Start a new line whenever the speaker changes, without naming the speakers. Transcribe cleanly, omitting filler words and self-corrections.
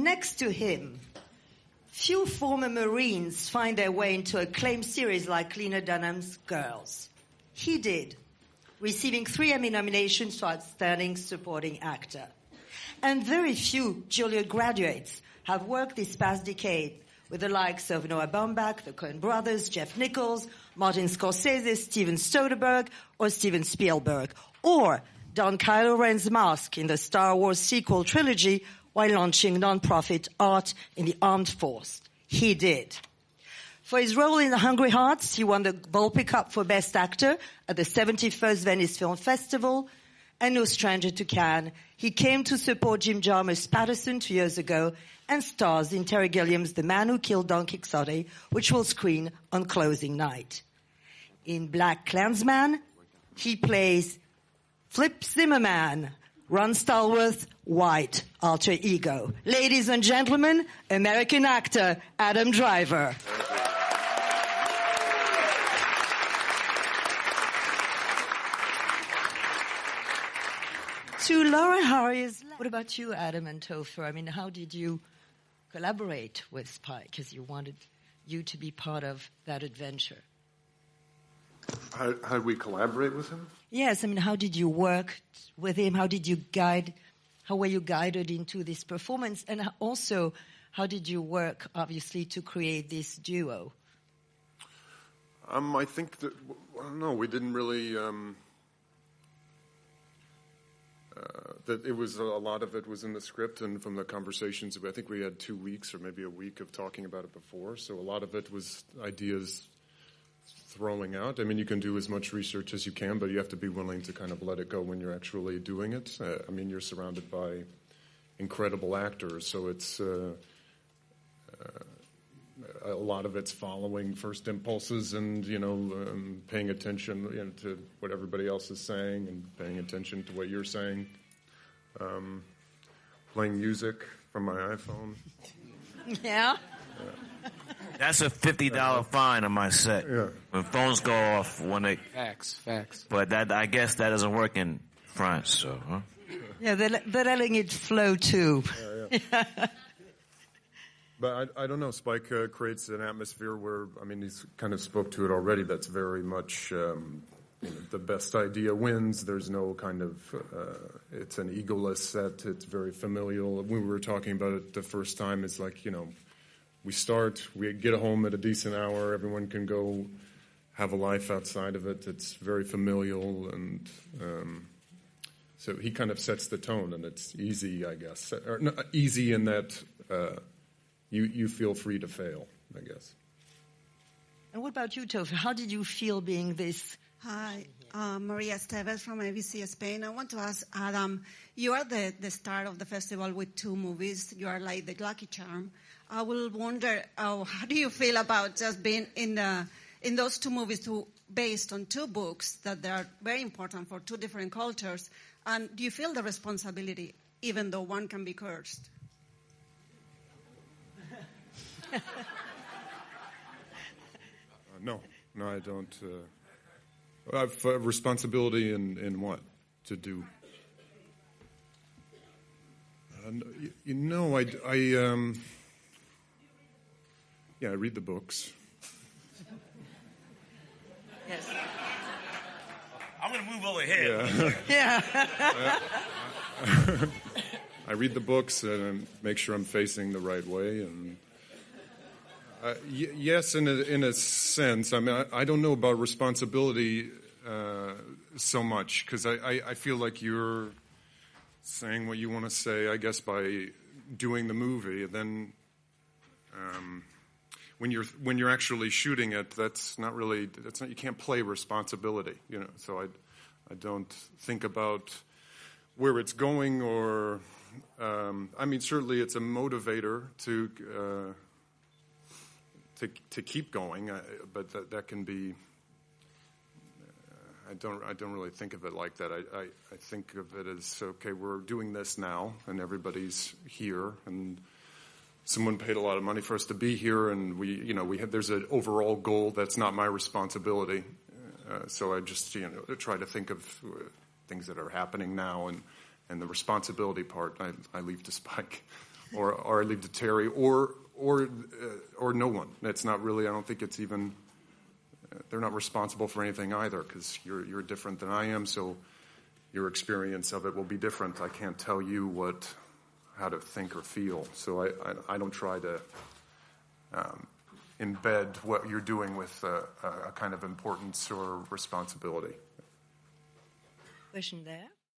next to him, few former Marines find their way into acclaimed series like Lena Dunham's Girls. He did, receiving 3 Emmy nominations for Outstanding Supporting Actor. And very few Juilliard graduates have worked this past decade with the likes of Noah Baumbach, the Coen brothers, Jeff Nichols, Martin Scorsese, Steven Soderbergh, or Steven Spielberg, or don Kylo Ren's mask in the Star Wars sequel trilogy while launching non-profit Art in the Armed Force. He did. For his role in The Hungry Hearts, he won the Volpe Cup for Best Actor at the 71st Venice Film Festival, and no stranger to Cannes. He came to support Jim Jarmusch's Patterson 2 years ago and stars in Terry Gilliam's The Man Who Killed Don Quixote, which will screen on closing night. In Black Klansman, he plays Flip Zimmerman, Ron Stallworth's white alter ego. Ladies and gentlemen, American actor Adam Driver. To Laura Harris, what about you, Adam and Topher? I mean, how did you collaborate with Spike, because you wanted you to be part of that adventure?
How did we collaborate with him?
Yes, I mean, how did you work with him? How were you guided into this performance? And also, how did you work, obviously, to create this duo?
I think that, no, we didn't really, that it was, a lot of it was in the script and from the conversations. I think we had 2 weeks or maybe a week of talking about it before. So a lot of it was ideas throwing out. I mean, you can do as much research as you can, but you have to be willing to kind of let it go when you're actually doing it. I mean, you're surrounded by incredible actors, so it's a lot of it's following first impulses and, paying attention to what everybody else is saying and paying attention to what you're saying. Playing music from my iPhone.
Yeah.
That's a $50 fine on my set.
Yeah.
When phones go off, when they...
Facts.
But I guess that doesn't work in France, so, huh?
Yeah, they're letting it flow too.
Yeah. But I don't know. Spike creates an atmosphere where, I mean, he's kind of spoke to it already. That's very much the best idea wins. There's no kind of, it's an egoless set. It's very familial. When we were talking about it the first time, it's like, we start, we get home at a decent hour. Everyone can go have a life outside of it. It's very familial. And so he kind of sets the tone, and it's easy, I guess. Or, no, easy in that you feel free to fail, I guess.
And what about you, Topher? How did you feel being this?
Hi, Maria Esteves from ABC Spain. I want to ask Adam, you are the star of the festival with 2 movies. You are like the Lucky Charm. I will wonder, how do you feel about just being in those 2 movies based on 2 books that they are very important for 2 different cultures? And do you feel the responsibility, even though one can be cursed?
No, I don't. I have responsibility in what to do. I read the books.
Yes.
I'm going to move over here.
Yeah.
I read the books and make sure I'm facing the right way. And yes, in a sense. I mean, I don't know about responsibility so much, because I feel like you're saying what you want to say, I guess, by doing the movie. And then when you're actually shooting it, you can't play responsibility, So I don't think about where it's going, or I mean, certainly it's a motivator to keep going, but that can be. I don't really think of it like that. I think of it as, okay, we're doing this now, and everybody's here, and someone paid a lot of money for us to be here, and there's an overall goal that's not my responsibility. So I just try to think of things that are happening now, and the responsibility part I leave to Spike. or I leave to Terry, or no one. It's not really. I don't think it's even. They're not responsible for anything either, because you're different than I am. So your experience of it will be different. I can't tell you how to think or feel. So I don't try to embed what you're doing with a kind of importance or responsibility.
Question there.